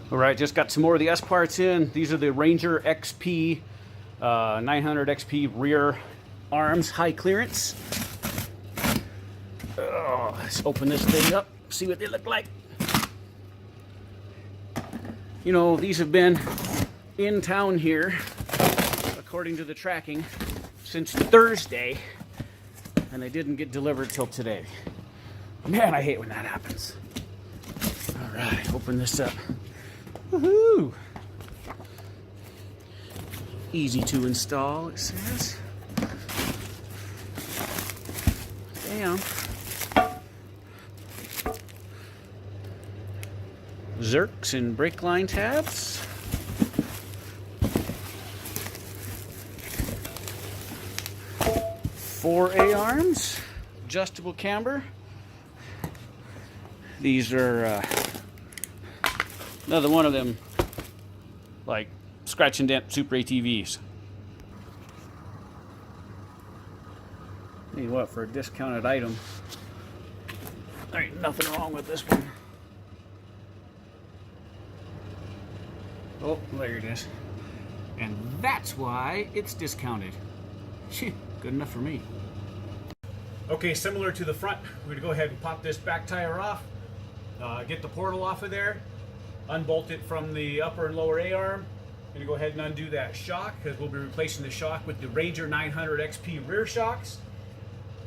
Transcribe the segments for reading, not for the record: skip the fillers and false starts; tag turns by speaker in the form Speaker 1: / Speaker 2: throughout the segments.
Speaker 1: All right, just got some more of the S parts in. These are the Ranger XP 900 XP rear arms, high clearance. Oh, let's open this thing up, see what they look like. You know, these have been in town here, according to the tracking, since Thursday, and they didn't get delivered till today. Man, I hate when that happens. All right, open this up. Woohoo! Easy to install, it says. Damn. Zerks and brake line tabs. Four A-arms, adjustable camber. These are another one of them, like scratch and dent Super ATVs. Tell you what, for a discounted item, there ain't nothing wrong with this one. Oh, there it is. And that's why it's discounted. Good enough for me. Okay, similar to the front, we're gonna go ahead and pop this back tire off, get the portal off of there, unbolt it from the upper and lower A-arm. Gonna go ahead and undo that shock because we'll be replacing the shock with the Ranger 900 XP rear shocks,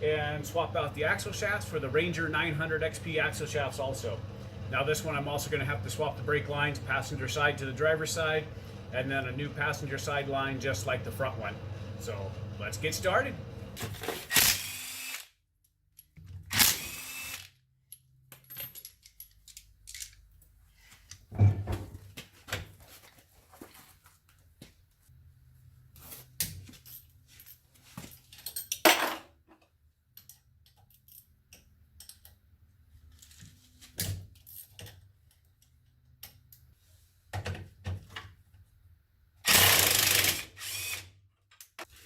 Speaker 1: and swap out the axle shafts for the Ranger 900 XP axle shafts also. Now this one I'm also going to have to swap the brake lines, passenger side to the driver's side, and then a new passenger side line just like the front one. So let's get started.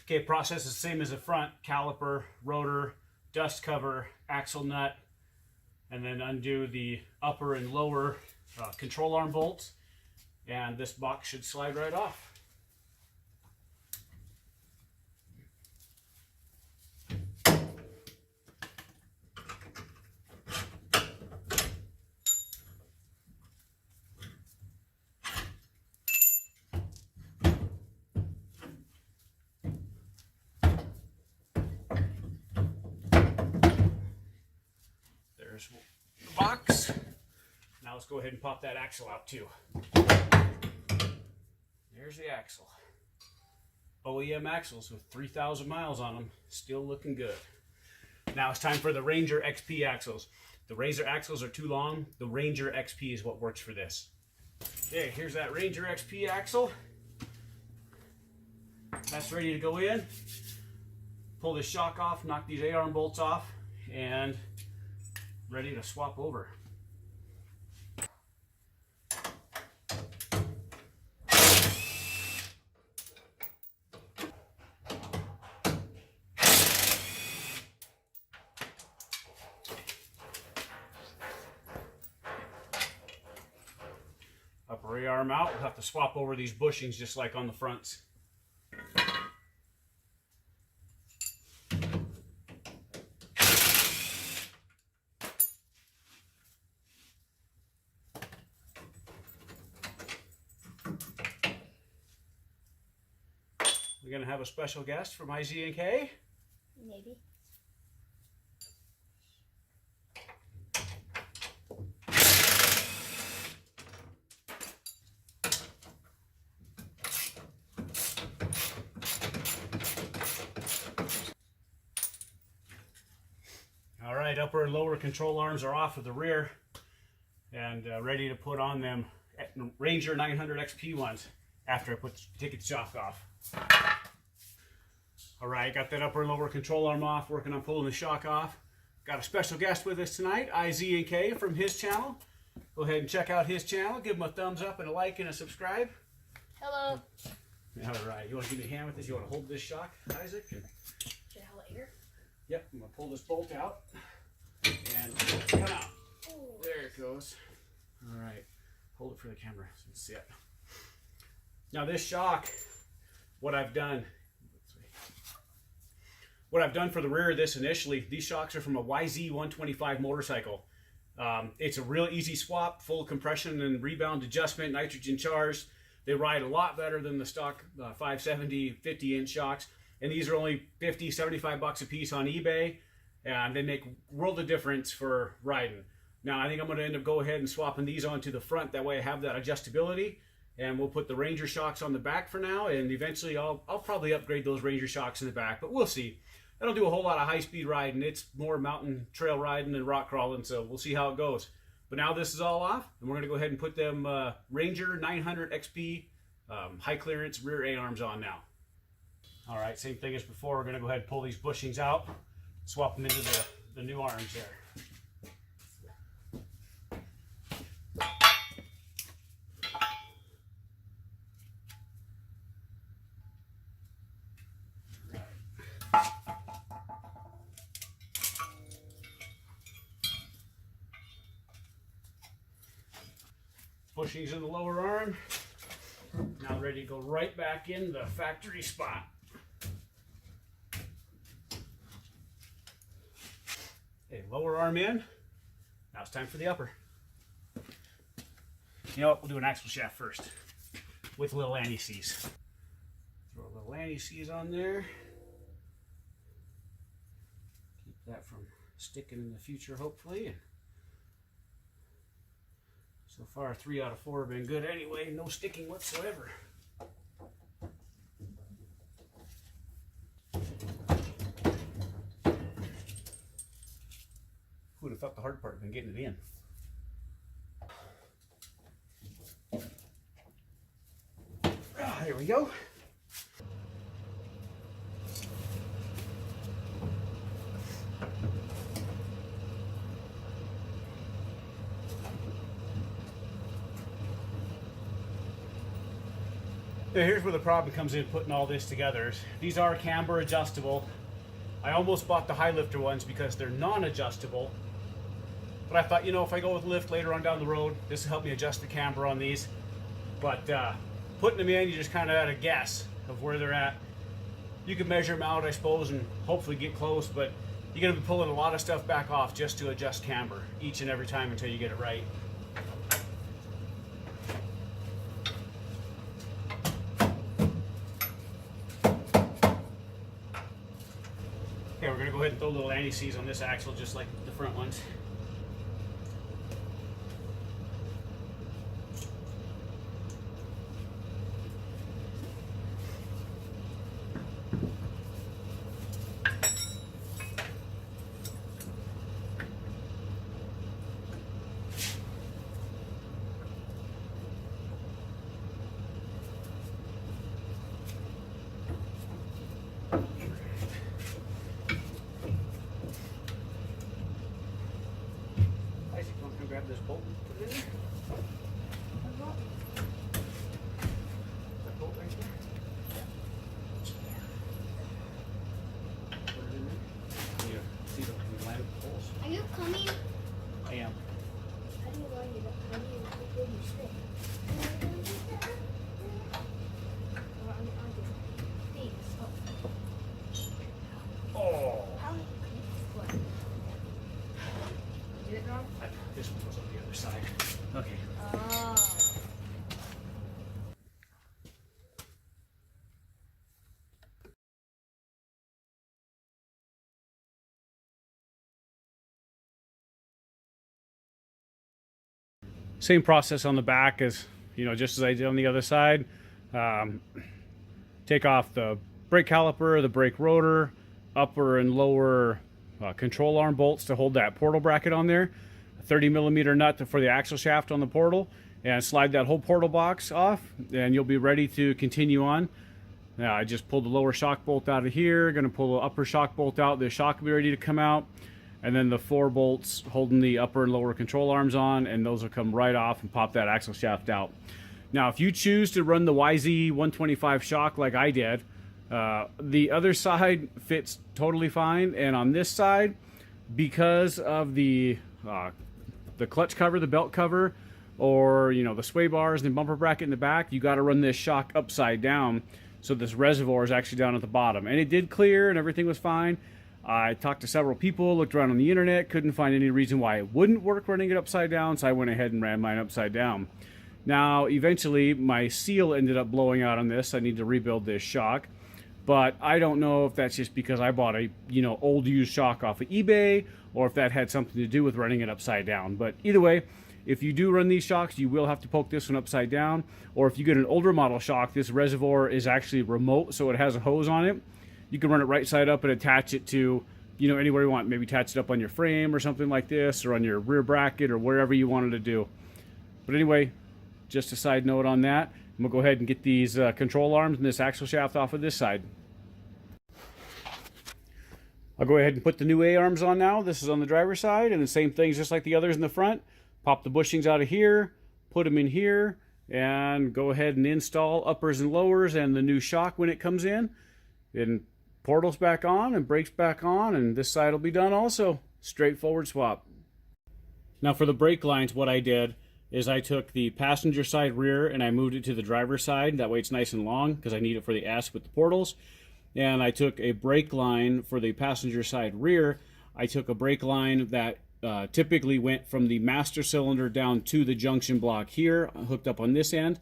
Speaker 1: Okay, process is the same as the front: caliper, rotor, dust cover, axle nut, and then undo the upper and lower control arm bolts, and this box should slide right off. There's the box. Now let's go ahead and pop that axle out too. There's the axle. OEM axles with 3,000 miles on them, still looking good. Now it's time for the Ranger XP axles. The RZR axles are too long. The Ranger XP is what works for this. Okay, here's that Ranger XP axle. That's ready to go in. Pull this shock off, knock these A-arm bolts off, and ready to swap over. Upper A-arm out, we'll have to swap over these bushings just like on the fronts. We're gonna have a special guest from RZR.
Speaker 2: Maybe.
Speaker 1: All right, upper and lower control arms are off of the rear and ready to put on them Ranger 900 XP ones after I take its shock off. All right, got that upper and lower control arm off, working on pulling the shock off. Got a special guest with us tonight, RZR from his channel. Go ahead and check out his channel. Give him a thumbs up and a like and a subscribe.
Speaker 2: Hello.
Speaker 1: All right, you want to give me a hand with this? You want to hold this shock, Isaac?
Speaker 2: Should I hold it here?
Speaker 1: Yep, I'm going to pull this bolt out and come out. There it goes. All right. hold it for the camera so you can see it. Now this shock, what I've done for the rear of this initially, these shocks are from a YZ125 motorcycle. It's a real easy swap, full compression and rebound adjustment, nitrogen charged. They ride a lot better than the stock 570 50-inch shocks. And these are only 50, 75 bucks a piece on eBay. And they make a world of difference for riding. Now I think I'm going to end up go ahead and swapping these onto the front. That way I have that adjustability. And we'll put the Ranger shocks on the back for now. And eventually I'll probably upgrade those Ranger shocks in the back. But we'll see. I don't do a whole lot of high-speed riding. It's more mountain trail riding and rock crawling. So we'll see how it goes. But now this is all off. And we're going to go ahead and put them Ranger 900 XP high clearance rear A-arms on now. All right, same thing as before. We're going to go ahead and pull these bushings out, swap them into the new arms there. Bushings in the lower arm. Now ready to go right back in the factory spot. Okay, lower arm in. Now it's time for the upper. You know what? We'll do an axle shaft first with little anti-seize. Throw a little anti-seize on there. Keep that from sticking in the future, hopefully. So far, 3 out of 4 have been good anyway. No sticking whatsoever. Who would have thought the hard part had been getting it in? There we go. Now here's where the problem comes in putting all this together. These are camber adjustable. I almost bought the high lifter ones because they're non-adjustable. But I thought, you know, if I go with lift later on down the road, this will help me adjust the camber on these. But putting them in, you just kind of had a guess of where they're at. You can measure them out, I suppose, and hopefully get close, but you're going to be pulling a lot of stuff back off just to adjust camber each and every time until you get it right. Okay, we're going to go ahead and throw a little anti-seize on this axle just like the front ones. Grab this bolt and put it in there. That bolt right there. Put it in there. Yeah, see the line of poles.
Speaker 2: Are you coming?
Speaker 1: I am.
Speaker 2: How do you line it up? How do you stick?
Speaker 1: Oh!
Speaker 2: How do you what? Do it wrong?
Speaker 1: This one goes on the other side. Okay.
Speaker 2: Oh.
Speaker 1: Same process on the back as, you know, just as I did on the other side. Take off the brake caliper, the brake rotor, upper and lower control arm bolts to hold that portal bracket on there. A 30mm nut for the axle shaft on the portal, and slide that whole portal box off, and you'll be ready to continue on. Now I just pulled the lower shock bolt out of here. Going to pull the upper shock bolt out. The shock will be ready to come out. And then the 4 bolts holding the upper and lower control arms on, and those will come right off and pop that axle shaft out. Now, if you choose to run the YZ125 shock like I did, the other side fits totally fine, and on this side, because of the clutch cover, the belt cover, or, you know, the sway bars and the bumper bracket in the back, you got to run this shock upside down. So this reservoir is actually down at the bottom. And it did clear and everything was fine. I talked to several people, looked around on the internet, couldn't find any reason why it wouldn't work running it upside down, so I went ahead and ran mine upside down. Now, eventually, my seal ended up blowing out on this. I need to rebuild this shock. But I don't know if that's just because I bought a, you know, old used shock off of eBay, or if that had something to do with running it upside down. But either way, if you do run these shocks, you will have to poke this one upside down. Or if you get an older model shock, this reservoir is actually remote, so it has a hose on it. You can run it right side up and attach it to, you know, anywhere you want. Maybe attach it up on your frame or something like this, or on your rear bracket, or wherever you wanted to do. But anyway, just a side note on that. I'm going to go ahead and get these control arms and this axle shaft off of this side. I'll go ahead and put the new A-arms on now. This is on the driver's side, and the same things just like the others in the front. Pop the bushings out of here, put them in here, and go ahead and install uppers and lowers and the new shock when it comes in. And portals back on and brakes back on, and this side will be done also. Straightforward swap. Now for the brake lines, what I did is I took the passenger side rear and I moved it to the driver's side. That way it's nice and long because I need it for the S with the portals. And I took a brake line for the passenger side rear. I took a brake line that typically went from the master cylinder down to the junction block here, hooked up on this end.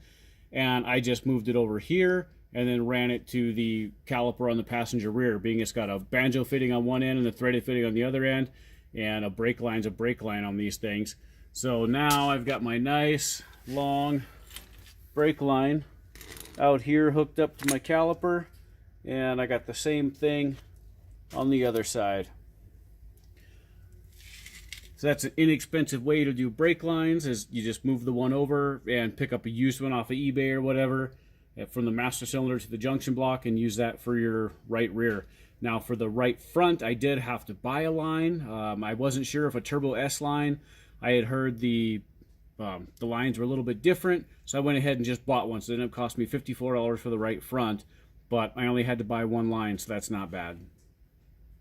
Speaker 1: And I just moved it over here and then ran it to the caliper on the passenger rear, being it's got a banjo fitting on one end and a threaded fitting on the other end, and a brake line's a brake line on these things. So now I've got my nice long brake line out here hooked up to my caliper, and I got the same thing on the other side. So that's an inexpensive way to do brake lines, is you just move the one over and pick up a used one off of eBay or whatever from the master cylinder to the junction block and use that for your right rear. Now for the right front, I did have to buy a line. I wasn't sure if a Turbo S line. I had heard the lines were a little bit different, so I went ahead and just bought one. So it ended up costing me $54 for the right front, but I only had to buy one line, so that's not bad.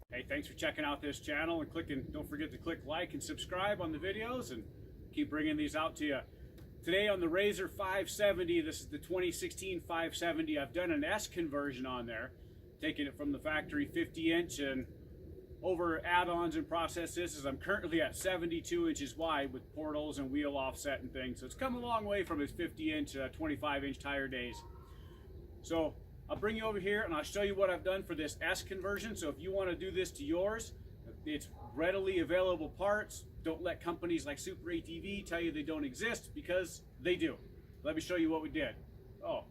Speaker 1: Hey, thanks for checking out this channel and clicking. Don't forget to click like and subscribe on the videos, and keep bringing these out to you. Today on the RZR 570, this is the 2016 570. I've done an S conversion on there, taking it from the factory 50-inch and over add-ons and processes. I'm currently at 72 inches wide with portals and wheel offset and things. So it's come a long way from its 50-inch, 25-inch tire days. So I'll bring you over here and I'll show you what I've done for this S conversion. So if you want to do this to yours, it's readily available parts. Don't let companies like Super ATV tell you they don't exist, because they do. Let me show you what we did. Oh,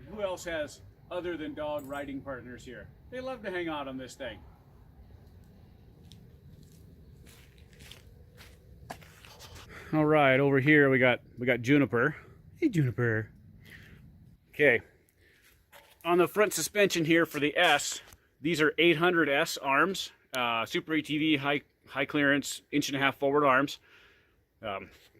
Speaker 1: who else has other than dog riding partners here? They love to hang out on this thing. All right, over here we got Juniper. Hey, Juniper. Okay. On the front suspension here for the S, these are 800S arms, Super ATV high clearance 1.5 inch forward arms.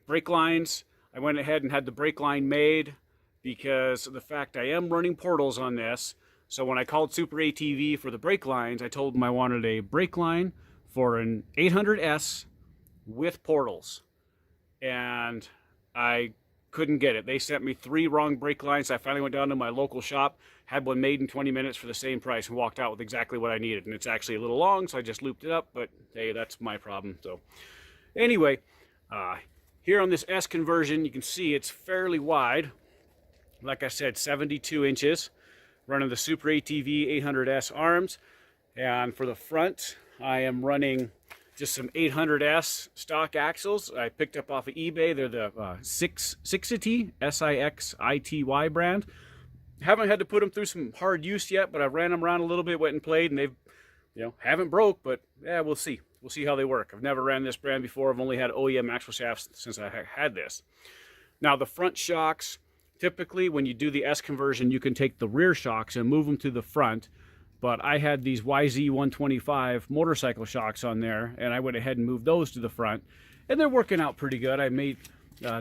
Speaker 1: Brake lines, I went ahead and had the brake line made because of the fact I am running portals on this. So when I called Super ATV for the brake lines, I told them I wanted a brake line for an 800S with portals. And I couldn't get it. They sent me 3 wrong brake lines. I finally went down to my local shop, had one made in 20 minutes for the same price, and walked out with exactly what I needed. And it's actually a little long, so I just looped it up, but hey, that's my problem. So anyway, here on this S conversion, you can see it's fairly wide. Like I said, 72 inches, running the Super ATV 800S arms. And for the front, I am running just some 800S stock axles I picked up off of eBay. They're the Sixity, S-I-X-I-T-Y brand. Haven't had to put them through some hard use yet, but I ran them around a little bit, went and played, and they've, you know, haven't broke, but yeah, we'll see. We'll see how they work. I've never ran this brand before. I've only had OEM axle shafts since I had this. Now the front shocks, typically when you do the S conversion, you can take the rear shocks and move them to the front. But I had these YZ125 motorcycle shocks on there, and I went ahead and moved those to the front. And they're working out pretty good. I may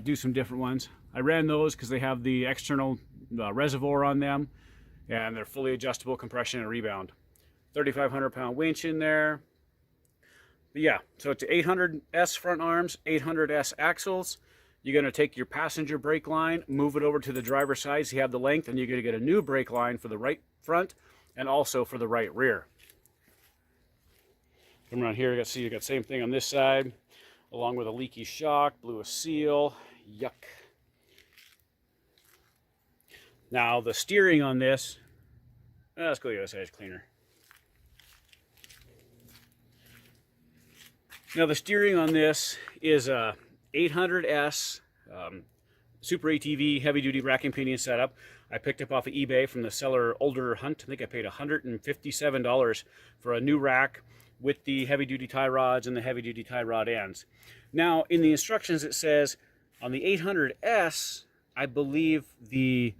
Speaker 1: do some different ones. I ran those because they have the external reservoir on them, and they're fully adjustable compression and rebound. 3,500 pound winch in there. But yeah, so it's 800S front arms, 800S axles, You're going to take your passenger brake line, move it over to the driver's side so you have the length, and you're going to get a new brake line for the right front and also for the right rear. Come around here, you got the same thing on this side, along with a leaky shock, blew a seal, yuck. Now the steering on this, let's go the other side, it's cleaner. Now the steering on this is a 800S Super ATV heavy duty rack and pinion setup. I picked up off of eBay from the seller Older Hunt. I think I paid $157 for a new rack with the heavy duty tie rods and the heavy duty tie rod ends. Now in the instructions it says on the 800S, I believe the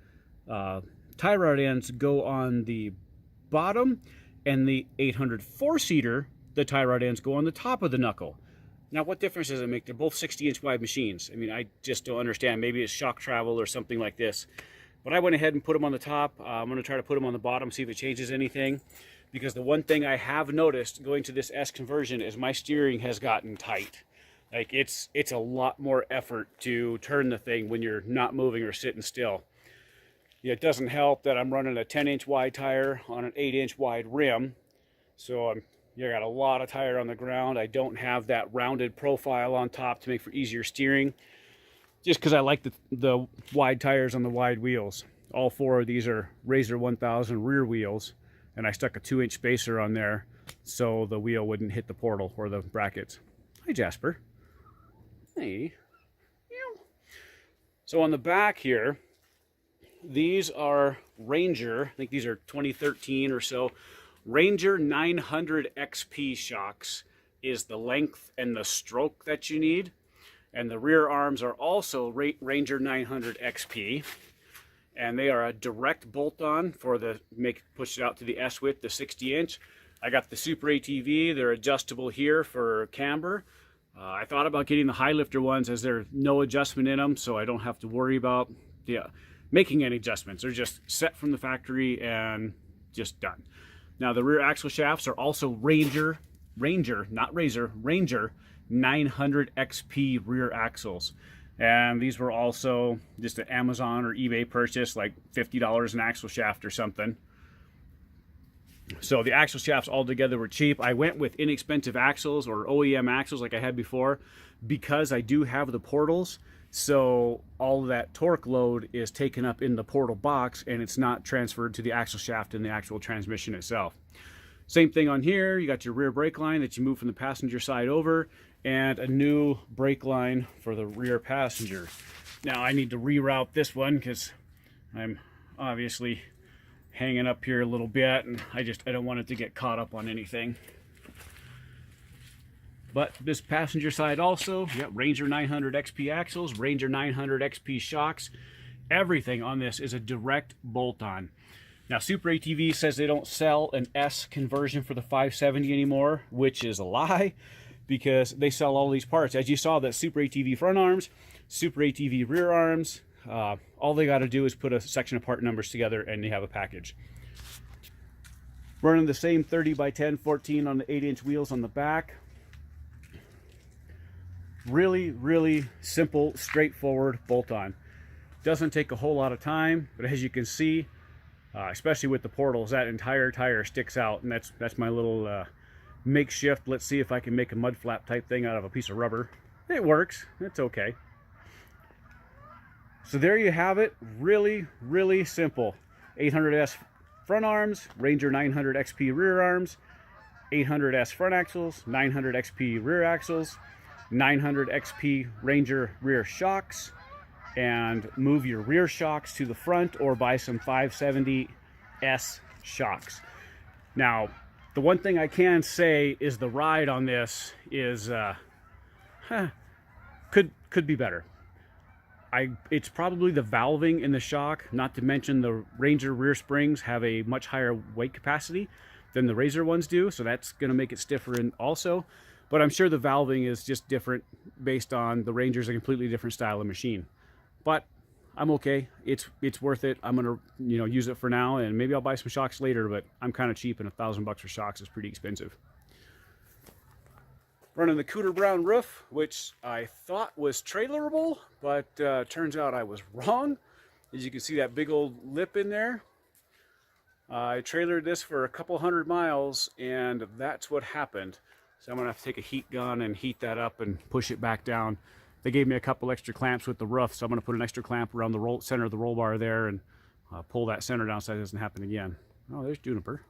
Speaker 1: tie rod ends go on the bottom, and the 800 4-seater, the tie rod ends go on the top of the knuckle. Now, what difference does it make? They're both 60-inch wide machines. I mean, I just don't understand. Maybe it's shock travel or something like this. But I went ahead and put them on the top. I'm going to try to put them on the bottom, see if it changes anything. Because the one thing I have noticed going to this S conversion is my steering has gotten tight. Like, it's a lot more effort to turn the thing when you're not moving or sitting still. Yeah, it doesn't help that I'm running a 10-inch wide tire on an 8-inch wide rim. So I got a lot of tire on the ground. I don't have that rounded profile on top to make for easier steering. Just because I like the wide tires on the wide wheels. All 4 of these are RZR 1000 rear wheels. And I stuck a 2-inch spacer on there so the wheel wouldn't hit the portal or the brackets. Hi, Jasper. Hey. So on the back here, these are Ranger, I think these are 2013 or so. Ranger 900 XP shocks is the length and the stroke that you need. And the rear arms are also Ranger 900 XP. And they are a direct bolt-on for the push it out to the S width, the 60-inch. I got the Super ATV. They're adjustable here for camber. I thought about getting the high lifter ones as there's no adjustment in them, so I don't have to worry about making any adjustments. They're just set from the factory and just done. Now the rear axle shafts are also Ranger, not RZR, Ranger 900 XP rear axles. And these were also just an Amazon or eBay purchase, like $50 an axle shaft or something. So the axle shafts all together were cheap. I went with inexpensive axles or OEM axles like I had before because I do have the portals. So all of that torque load is taken up in the portal box and it's not transferred to the axle shaft and the actual transmission itself. Same thing on here. You got your rear brake line that you move from the passenger side over and a new brake line for the rear passenger. Now I need to reroute this one because I'm obviously hanging up here a little bit and I don't want it to get caught up on anything. But this passenger side also, Ranger 900 XP axles, Ranger 900 XP shocks. Everything on this is a direct bolt-on. Now, Super ATV says they don't sell an S conversion for the 570 anymore, which is a lie because they sell all these parts. As you saw, that Super ATV front arms, Super ATV rear arms, all they got to do is put a section of part numbers together and they have a package. Running the same 30 by 10, 14 on the 8-inch wheels on the back. Really, really simple, straightforward bolt-on. Doesn't take a whole lot of time, but as you can see, especially with the portals, that entire tire sticks out, and that's my little makeshift. Let's see if I can make a mud flap type thing out of a piece of rubber. It works. It's okay. So there you have it. Really, really simple. 800S front arms, Ranger 900 XP rear arms, 800S front axles, 900 XP rear axles, 900 XP Ranger rear shocks, and move your rear shocks to the front or buy some 570S shocks. Now, the one thing I can say is the ride on this is could be better. It's probably the valving in the shock, not to mention the Ranger rear springs have a much higher weight capacity than the RZR ones do, so that's going to make it stiffer also. But I'm sure the valving is just different based on the Ranger's a completely different style of machine. But I'm okay. It's worth it. I'm gonna use it for now, and maybe I'll buy some shocks later. But I'm kind of cheap, and $1,000 for shocks is pretty expensive. Running the Cooter Brown roof, which I thought was trailerable, but turns out I was wrong. As you can see that big old lip in there. I trailered this for a couple 100 miles, and that's what happened. So I'm gonna have to take a heat gun and heat that up and push it back down. They gave me a couple extra clamps with the roof, so I'm gonna put an extra clamp around the center of the roll bar there and pull that center down so that doesn't happen again. Oh, there's Juniper.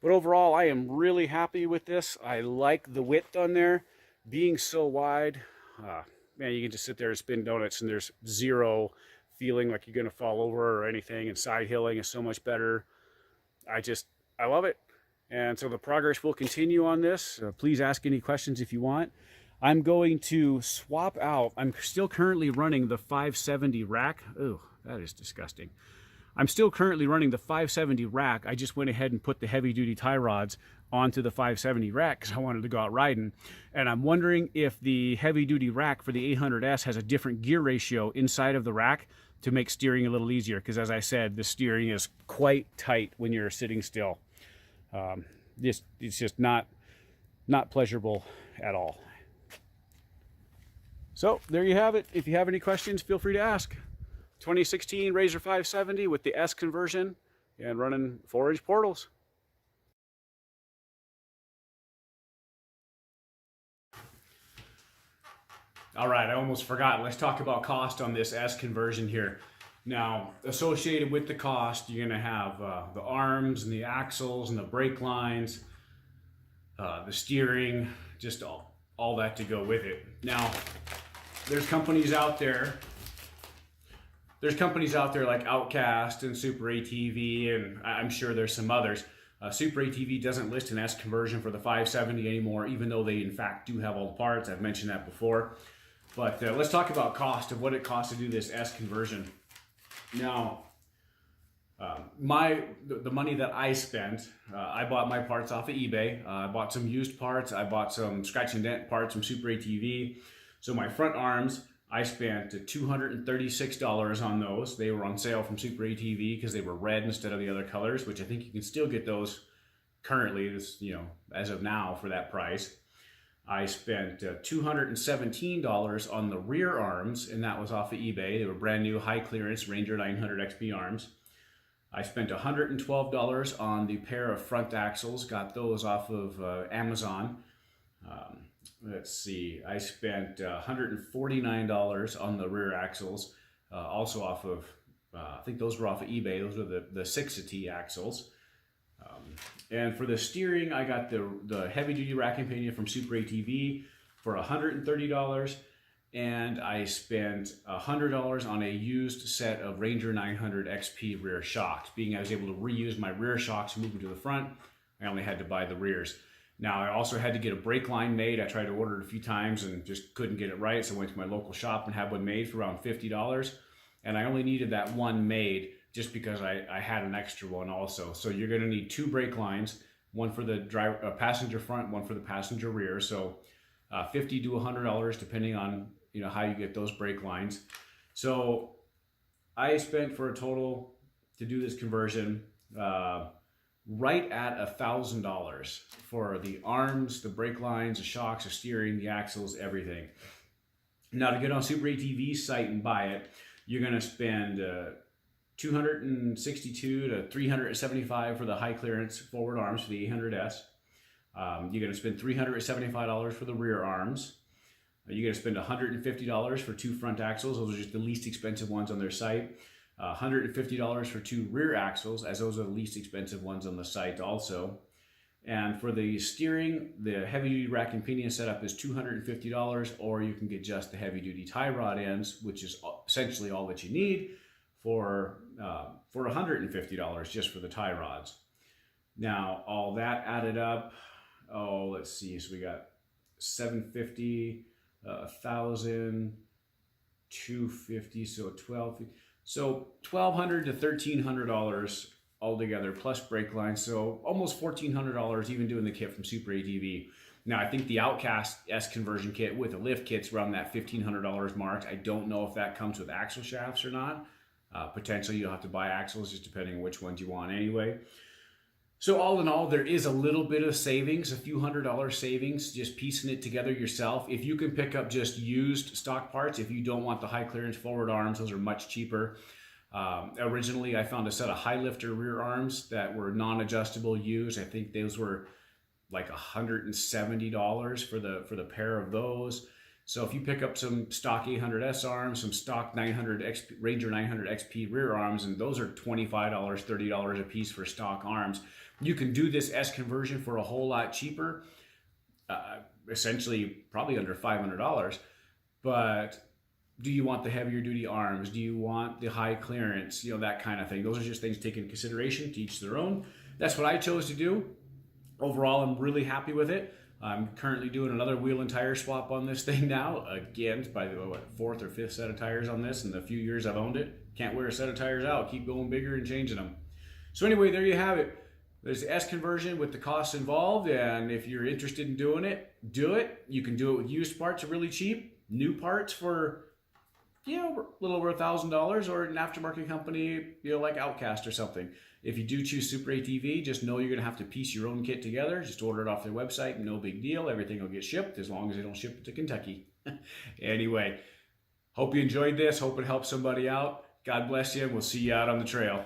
Speaker 1: But overall, I am really happy with this. I like the width on there being so wide. Man, you can just sit there and spin donuts and there's zero feeling like you're gonna fall over or anything, and side hilling is so much better. I love it. And so the progress will continue on this. Please ask any questions if you want. I'm going to swap out, I'm still currently running the 570 rack. Oh, that is disgusting. I'm still currently running the 570 rack. I just went ahead and put the heavy duty tie rods onto the 570 rack because I wanted to go out riding. And I'm wondering if the heavy duty rack for the 800S has a different gear ratio inside of the rack to make steering a little easier. Because as I said, the steering is quite tight when you're sitting still. It's just not pleasurable at all. So there you have it. If you have any questions, feel free to ask. 2016 RZR 570 with the S conversion and running 4-inch portals. All right, I almost forgot. Let's talk about cost on this S conversion here. Now, associated with the cost, you're gonna have the arms and the axles and the brake lines, the steering, just all that to go with it. Now, there's companies out there like Outcast and Super ATV, and I'm sure there's some others. Super ATV doesn't list an S conversion for the 570 anymore, even though they in fact do have all the parts. I've mentioned that before. But let's talk about cost of what it costs to do this S conversion. Now, the money that I spent, I bought my parts off of eBay. I bought some used parts. I bought some scratch and dent parts from Super ATV. So my front arms, I spent $236 on those. They were on sale from Super ATV because they were red instead of the other colors, which I think you can still get those currently, as of now, for that price. I spent $217 on the rear arms, and that was off of eBay. They were brand new, high clearance Ranger 900 XP arms. I spent $112 on the pair of front axles, got those off of Amazon. Let's see, I spent $149 on the rear axles, also off of, I think those were off of eBay. Those were the 6T axles. And for the steering, I got the heavy duty rack and pinion from Super ATV for $130. And I spent $100 on a used set of Ranger 900 XP rear shocks. Being I was able to reuse my rear shocks, move them to the front, I only had to buy the rears. Now, I also had to get a brake line made. I tried to order it a few times and just couldn't get it right. So I went to my local shop and had one made for around $50. And I only needed that one made just because I had an extra one also. So you're gonna need 2 brake lines, one for the passenger front, one for the passenger rear. So $50 to $100 depending on how you get those brake lines. So I spent for a total to do this conversion right at $1,000 for the arms, the brake lines, the shocks, the steering, the axles, everything. Now to get on Super ATV's site and buy it, you're gonna spend $262 to $375 for the high clearance forward arms for the 800S. You're going to spend $375 for the rear arms. You're going to spend $150 for 2 front axles. Those are just the least expensive ones on their site. $150 for 2 rear axles, as those are the least expensive ones on the site also. And for the steering, the heavy duty rack and pinion setup is $250, or you can get just the heavy duty tie rod ends, which is essentially all that you need, for $150 just for the tie rods. Now, all that added up, let's see, so we got $750, $1,000, $250, so $1,200 to $1,300 altogether, plus brake lines, so almost $1,400 even doing the kit from Super ATV. Now, I think the Outcast S conversion kit with a lift kit's around that $1,500 mark. I don't know if that comes with axle shafts or not. Potentially you'll have to buy axles just depending on which ones you want anyway. So all in all, there is a little bit of savings, a few $100 savings, just piecing it together yourself. If you can pick up just used stock parts, if you don't want the high clearance forward arms, those are much cheaper. Originally, I found a set of high lifter rear arms that were non-adjustable used. I think those were like $170 for the pair of those. So if you pick up some stock 800S arms, some stock 900 XP, Ranger 900 XP rear arms, and those are $25, $30 a piece for stock arms, you can do this S conversion for a whole lot cheaper, essentially probably under $500. But do you want the heavier duty arms? Do you want the high clearance? That kind of thing. Those are just things to take into consideration, to each their own. That's what I chose to do. Overall, I'm really happy with it. I'm currently doing another wheel and tire swap on this thing now. Again, by the fourth or fifth set of tires on this in the few years I've owned it. Can't wear a set of tires out. Keep going bigger and changing them. So anyway, there you have it. There's the S conversion with the costs involved, and if you're interested in doing it, do it. You can do it with used parts, really cheap. New parts for a little over $1,000, or an aftermarket company, like Outcast or something. If you do choose Super ATV, just know you're going to have to piece your own kit together. Just order it off their website. No big deal. Everything will get shipped as long as they don't ship it to Kentucky. Anyway, hope you enjoyed this. Hope it helped somebody out. God bless you, and we'll see you out on the trail.